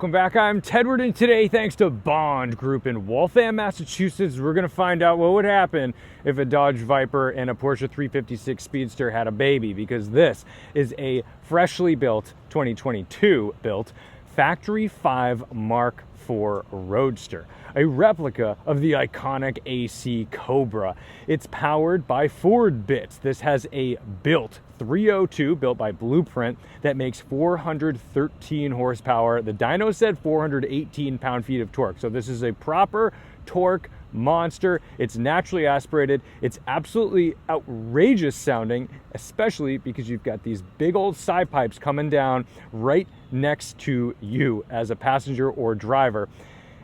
Welcome back. I'm Tedward, and today, thanks to Bond Group in Waltham, Massachusetts, we're going to find out what would happen if a Dodge Viper and a Porsche 356 Speedster had a baby, because this is a freshly built, 2022 built, Factory 5 Mark IV Roadster, a replica of the iconic AC Cobra. It's powered by Ford bits. This has a built 302 built by Blueprint that makes 413 horsepower. The dyno said 418 pound-feet of torque. So this is a proper torque monster. It's naturally aspirated. It's absolutely outrageous sounding, especially because you've got these big old side pipes coming down right next to you as a passenger or driver.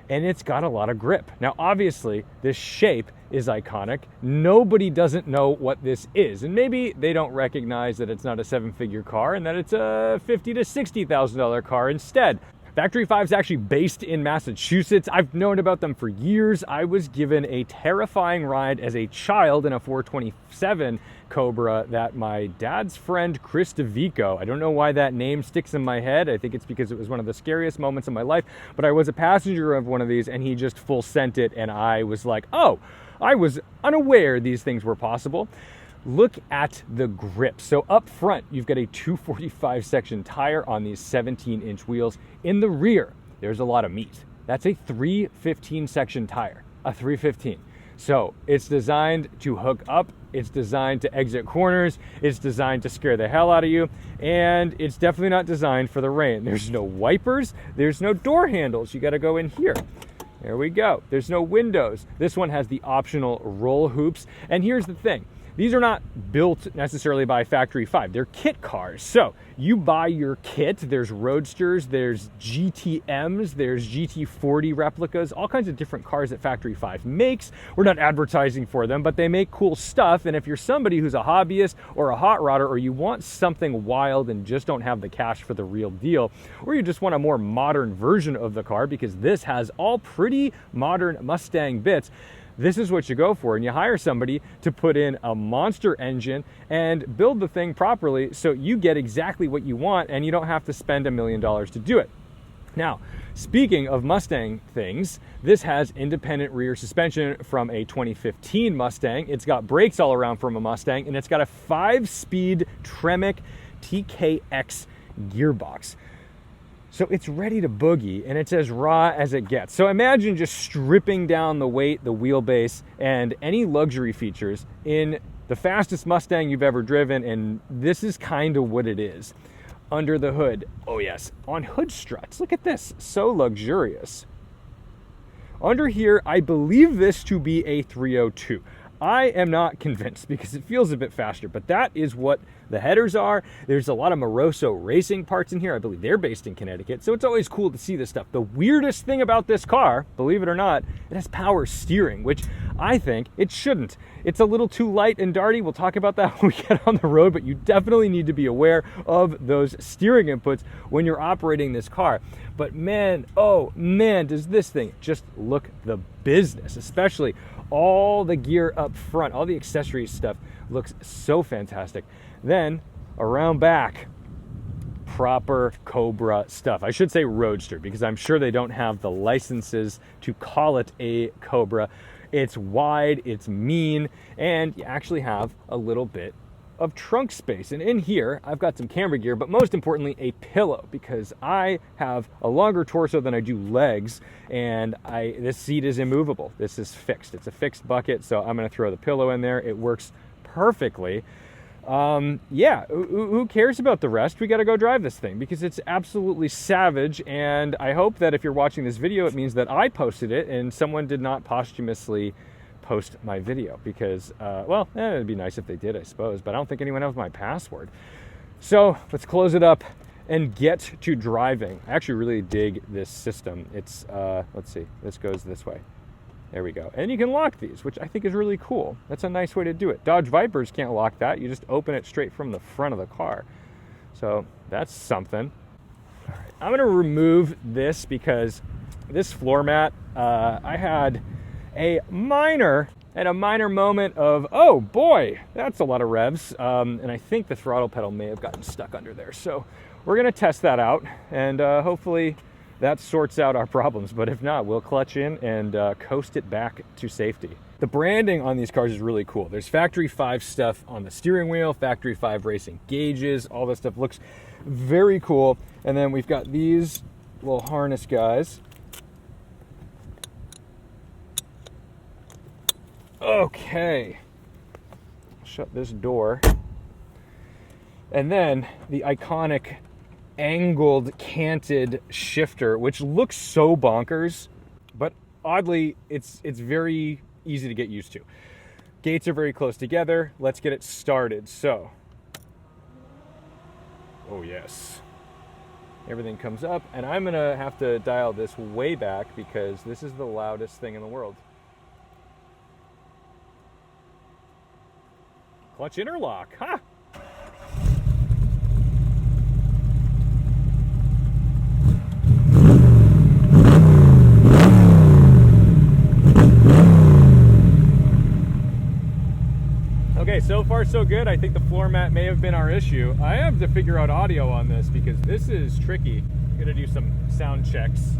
And it's got a lot of grip. Now, obviously, this shape is iconic. Nobody doesn't know what this is. And maybe they don't recognize that it's not a seven-figure car and that it's a $50,000 to $60,000 car instead. Factory 5 is actually based in Massachusetts. I've known about them for years. I was given a terrifying ride as a child in a 427 Cobra that my dad's friend Chris DeVico, I don't know why that name sticks in my head. I think it's because it was one of the scariest moments of my life, but I was a passenger of one of these and he just full sent it, and I was like, oh, I was unaware these things were possible. Look at the grip. So up front, you've got a 245 section tire on these 17-inch wheels. In the rear, there's a lot of meat. That's a 315 section tire, a 315. So it's designed to hook up. It's designed to exit corners. It's designed to scare the hell out of you. And it's definitely not designed for the rain. There's no wipers. There's no door handles. You got to go in here. There we go. There's no windows. This one has the optional roll hoops. And here's the thing. These are not built necessarily by Factory 5. They're kit cars. So you buy your kit. There's Roadsters, there's GTMs, there's GT40 replicas, all kinds of different cars that Factory 5 makes. We're not advertising for them, but they make cool stuff. And if you're somebody who's a hobbyist or a hot rodder, or you want something wild and just don't have the cash for the real deal, or you just want a more modern version of the car, because this has all pretty modern Mustang bits, this is what you go for, and you hire somebody to put in a monster engine and build the thing properly so you get exactly what you want and you don't have to spend $1 million to do it. Now, speaking of Mustang things, this has independent rear suspension from a 2015 Mustang. It's got brakes all around from a Mustang, and it's got a 5-speed Tremec TKX gearbox. So it's ready to boogie, and it's as raw as it gets. So imagine just stripping down the weight, the wheelbase, and any luxury features in the fastest Mustang you've ever driven, and this is kind of what it is. Under the hood, oh yes, on hood struts, look at this, so luxurious. Under here, I believe this to be a 302. I am not convinced because it feels a bit faster, but that is what the headers are. There's a lot of Moroso racing parts in here. I believe they're based in Connecticut, so it's always cool to see this stuff. The weirdest thing about this car, believe it or not, it has power steering, which I think it shouldn't. It's a little too light and darty. We'll talk about that when we get on the road, but you definitely need to be aware of those steering inputs when you're operating this car. But man, oh man, does this thing just look the business, especially all the gear up front, all the accessory stuff looks so fantastic. Then around back, proper Cobra stuff. I should say Roadster, because I'm sure they don't have the licenses to call it a Cobra. It's wide, it's mean, and you actually have a little bit of trunk space. And in here, I've got some camera gear, but most importantly, a pillow, because I have a longer torso than I do legs, and this seat is immovable. This is fixed. It's a fixed bucket, so I'm gonna throw the pillow in there. It works perfectly. Yeah, who cares about the rest? We gotta go drive this thing because it's absolutely savage, and I hope that if you're watching this video, it means that I posted it and someone did not posthumously post my video, because it'd be nice if they did, I suppose, but I don't think anyone has my password. So let's close it up and get to driving. I actually really dig this system. It's let's see, this goes this way. There we go. And you can lock these, which I think is really cool. That's a nice way to do it. Dodge Vipers can't lock that. You just open it straight from the front of the car. So that's something. All right, I'm gonna remove this because this floor mat, I had a minor moment of, oh boy, that's a lot of revs. And I think the throttle pedal may have gotten stuck under there. So we're gonna test that out and hopefully that sorts out our problems. But if not, we'll clutch in and coast it back to safety. The branding on these cars is really cool. There's Factory 5 stuff on the steering wheel, Factory 5 racing gauges, all this stuff looks very cool. And then we've got these little harness guys. Okay, shut this door. And then the iconic angled canted shifter, which looks so bonkers, but oddly it's very easy to get used to. Gates are very close together. Let's get it started. So, oh yes, everything comes up, and I'm gonna have to dial this way back because this is the loudest thing in the world. Clutch interlock, huh? Okay, so far so good. I think the floor mat may have been our issue. I have to figure out audio on this because this is tricky. I'm gonna do some sound checks.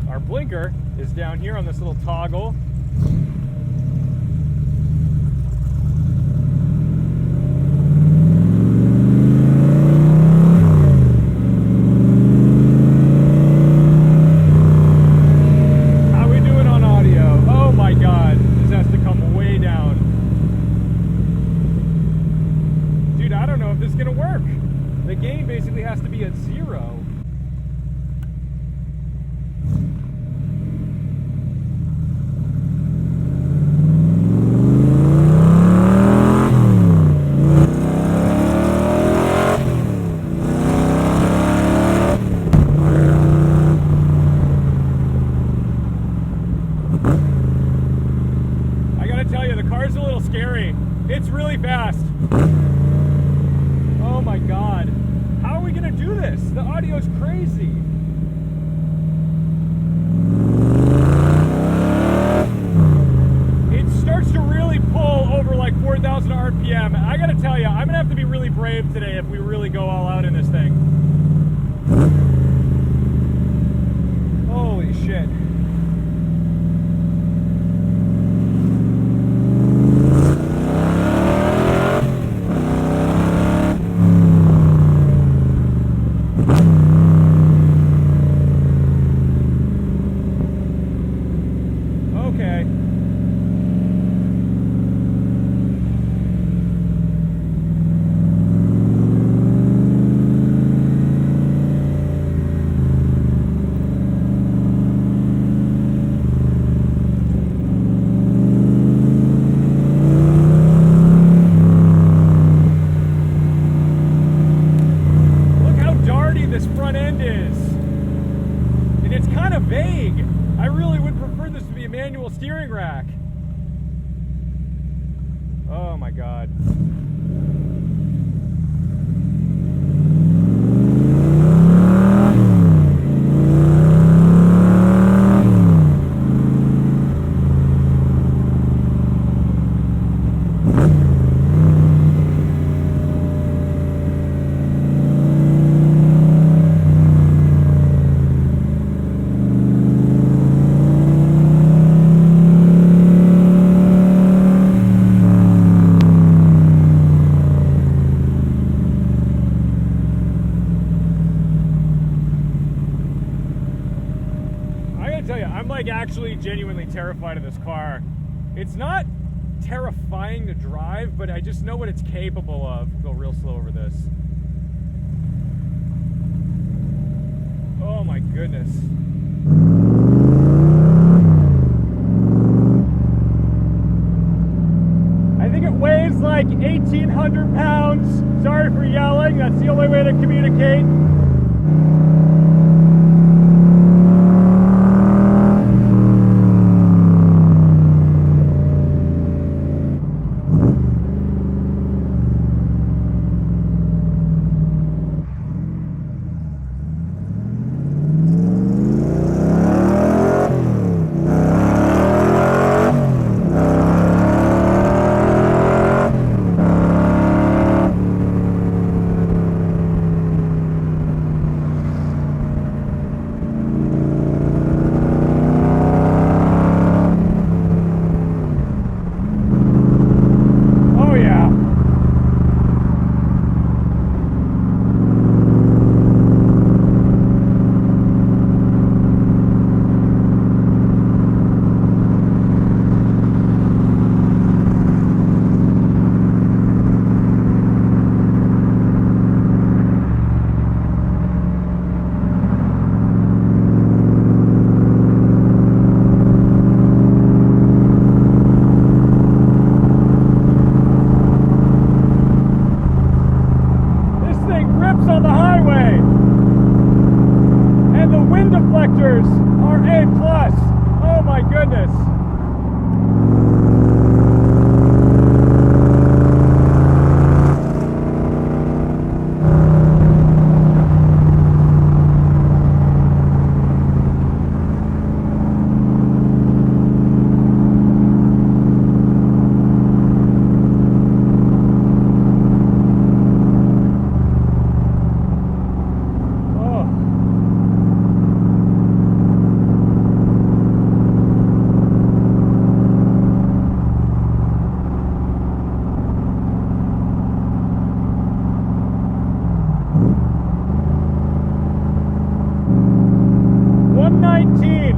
Our blinker is down here on this little toggle. It's really fast. Oh my God. How are we gonna do this? The audio's crazy. It starts to really pull over like 4,000 RPM. I gotta tell you, I'm gonna have to be really brave today if we really go all out in this thing. Holy shit. Steering rack. Oh my God. Actually genuinely terrified of this car. It's not terrifying to drive, but I just know what it's capable of. Go real slow over this. Oh my goodness. I think it weighs like 1,800 pounds. Sorry for yelling, that's the only way to communicate. goodness.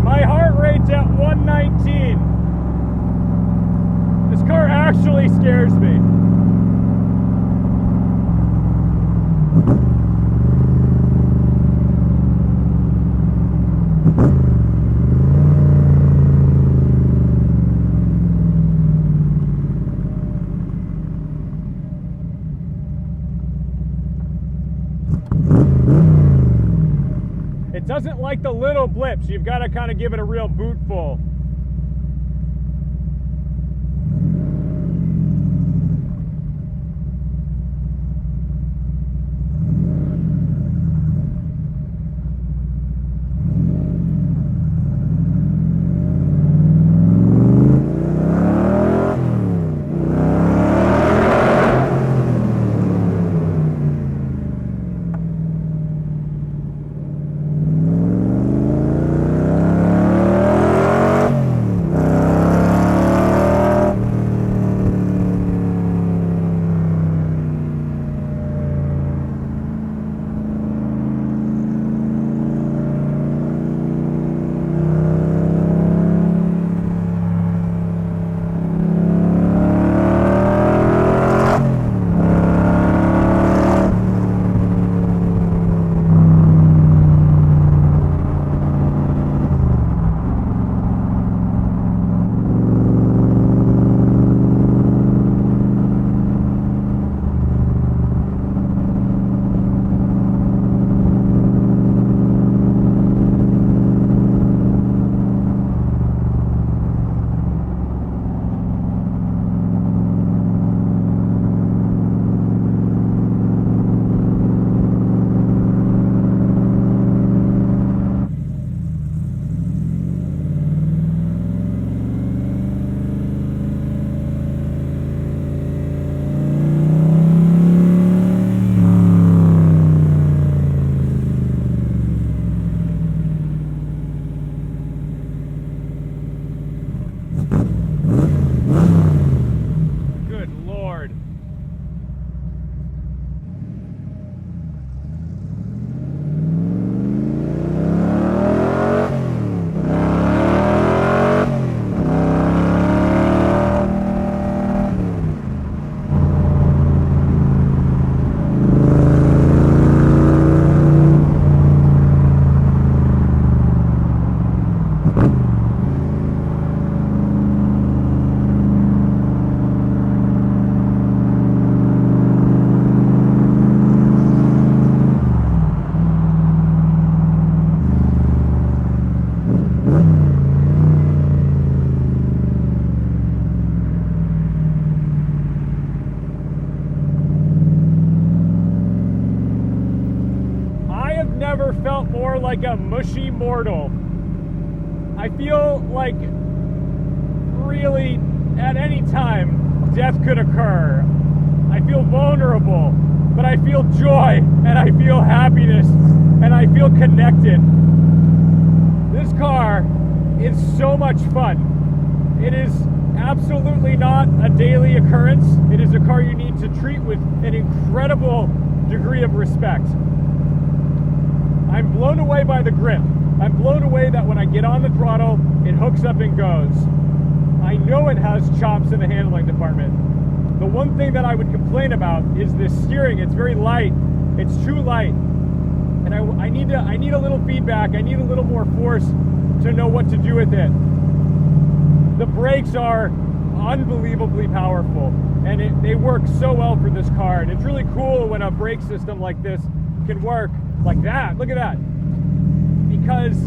My heart rate's at 119. This car actually scares me. It doesn't like the little blips. You've got to kind of give it a real boot full. Never felt more like a mushy mortal. I feel like really at any time death could occur. I feel vulnerable, but I feel joy and I feel happiness and I feel connected. This car is so much fun. It is absolutely not a daily occurrence. It is a car you need to treat with an incredible degree of respect. I'm blown away by the grip. I'm blown away that when I get on the throttle, it hooks up and goes. I know it has chops in the handling department. The one thing that I would complain about is this steering. It's very light. It's too light. And I need a little feedback. I need a little more force to know what to do with it. The brakes are unbelievably powerful, and they work so well for this car. And it's really cool when a brake system like this can work like that. Look at that. Because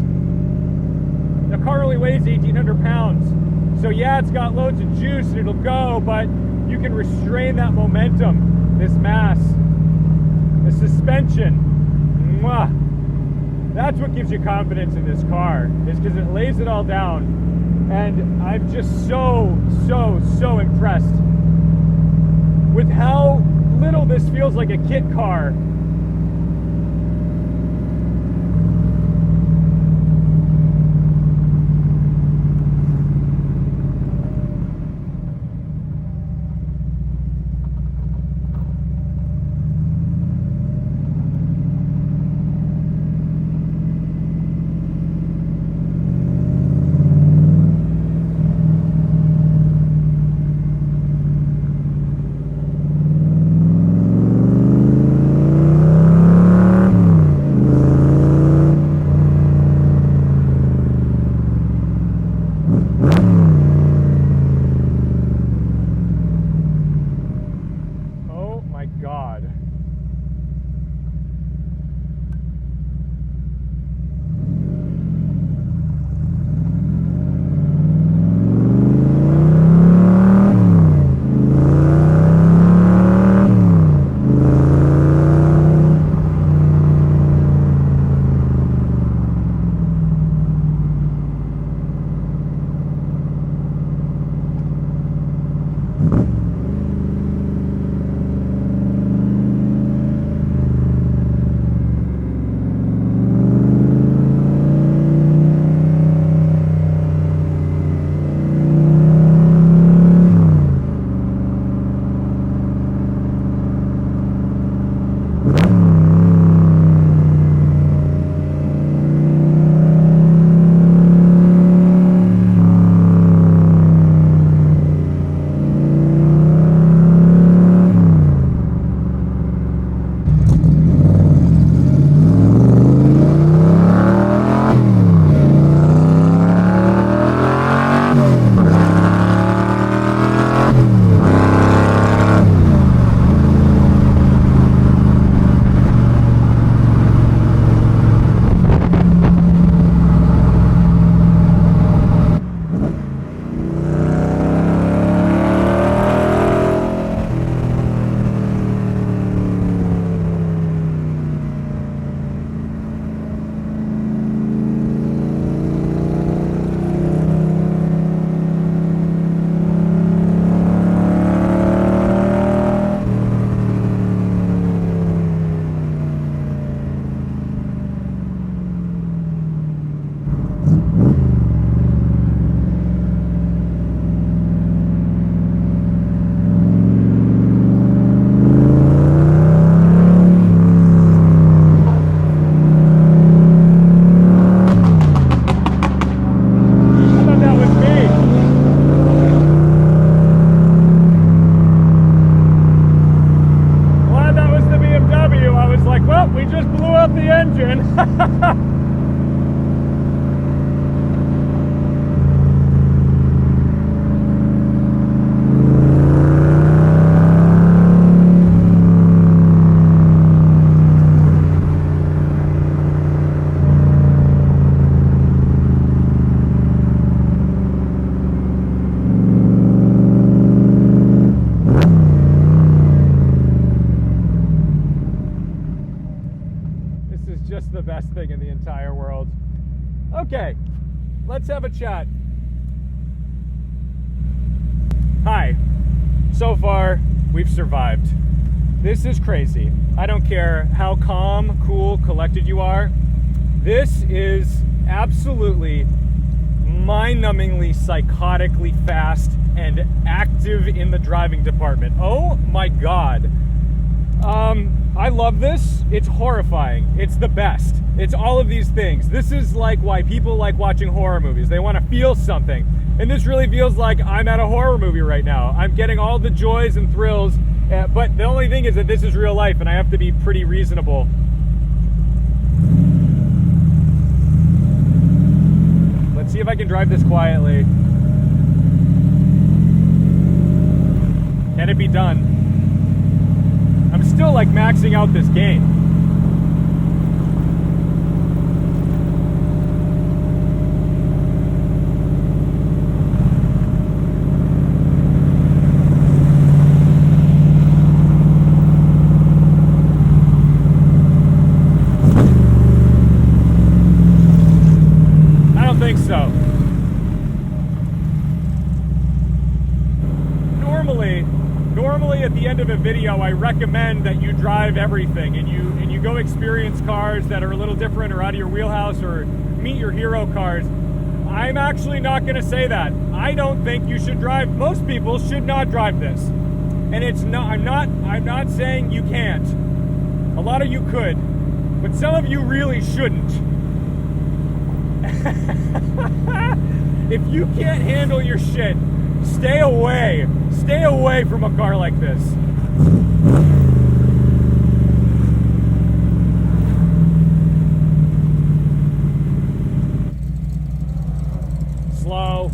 The car only weighs 1,800 pounds. So yeah, it's got loads of juice and it'll go, but you can restrain that momentum, this mass, the suspension. Mwah. That's what gives you confidence in this car, is because it lays it all down. And I'm just so impressed with how little this feels like a kit car. Okay, let's have a chat. Hi. So far, we've survived. This is crazy. I don't care how calm, cool, collected you are. This is absolutely mind-numbingly, psychotically fast and active in the driving department. Oh my God. I love this. It's horrifying. It's the best. It's all of these things. This is like why people like watching horror movies. They want to feel something. And this really feels like I'm at a horror movie right now. I'm getting all the joys and thrills, but the only thing is that this is real life and I have to be pretty reasonable. Let's see if I can drive this quietly. Can it be done? I'm still like maxing out this game. video, I recommend that you drive everything and you go experience cars that are a little different or out of your wheelhouse or meet your hero cars. I'm actually not going to say that. I don't think you should drive. Most people should not drive this. And it's not. I'm not saying you can't. A lot of you could, but some of you really shouldn't. If you can't handle your shit, stay away. Stay away from a car like this. Slow.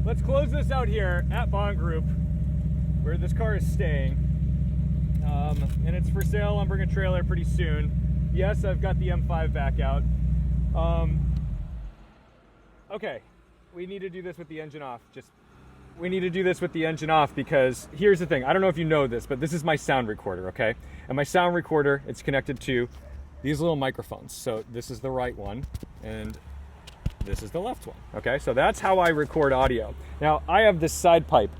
Let's close this out here at Bond Group, where this car is staying. And it's for sale on Bring a Trailer pretty soon. Yes, I've got the M5 back out. Okay, we need to do this with the engine off. We need to do this with the engine off because here's the thing. I don't know if you know this, but this is my sound recorder, okay? And my sound recorder, it's connected to these little microphones. So this is the right one, and this is the left one, okay? So that's how I record audio. Now, I have this side pipe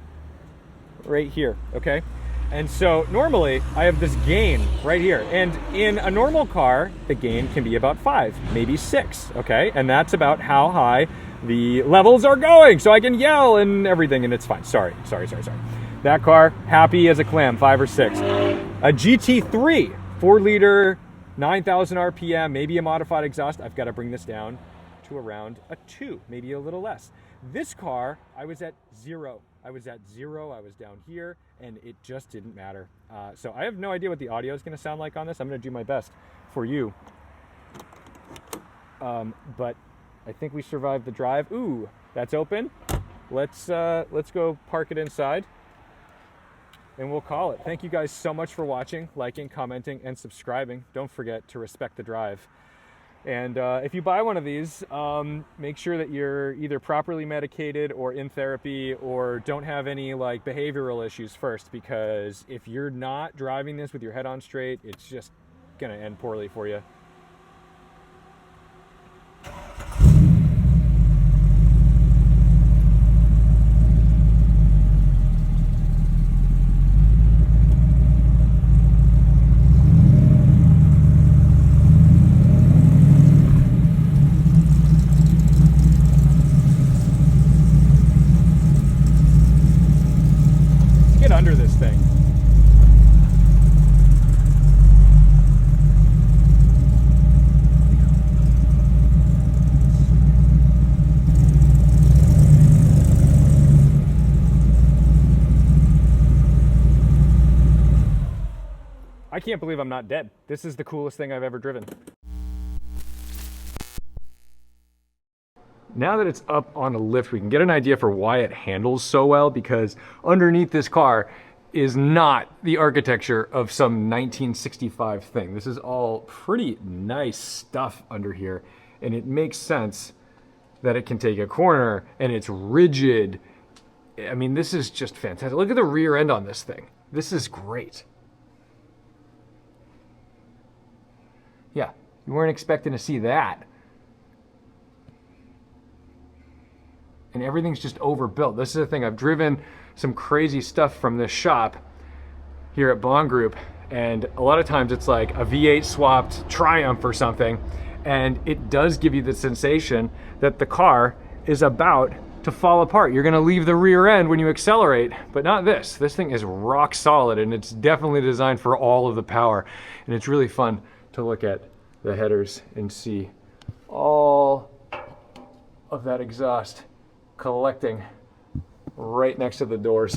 right here, okay? And so normally I have this gain right here. And in a normal car, the gain can be about 5, maybe 6, okay? And that's about how high the levels are going. So I can yell and everything and it's fine. Sorry. That car, happy as a clam, 5 or 6. A GT3, 4-liter, 9,000 RPM, maybe a modified exhaust. I've got to bring this down to around a 2, maybe a little less. This car, I was at 0. I was down here, and it just didn't matter. So I have no idea what the audio is going to sound like on this. I'm going to do my best for you. But I think we survived the drive. Ooh, that's open. Let's go park it inside, and we'll call it. Thank you guys so much for watching, liking, commenting, and subscribing. Don't forget to respect the drive. And if you buy one of these, make sure that you're either properly medicated or in therapy or don't have any like behavioral issues first, because if you're not driving this with your head on straight, it's just gonna end poorly for you. Under this thing. I can't believe I'm not dead. This is the coolest thing I've ever driven. Now that it's up on a lift, we can get an idea for why it handles so well, because underneath this car is not the architecture of some 1965 thing. This is all pretty nice stuff under here, and it makes sense that it can take a corner, and it's rigid. I mean, this is just fantastic. Look at the rear end on this thing. This is great. Yeah, you weren't expecting to see that. And everything's just overbuilt. This is the thing. I've driven some crazy stuff from this shop here at Bond Group, and a lot of times it's like a V8 swapped Triumph or something, and it does give you the sensation that the car is about to fall apart. You're gonna leave the rear end when you accelerate, but not this. This thing is rock solid, and it's definitely designed for all of the power. And it's really fun to look at the headers and see all of that exhaust collecting right next to the doors.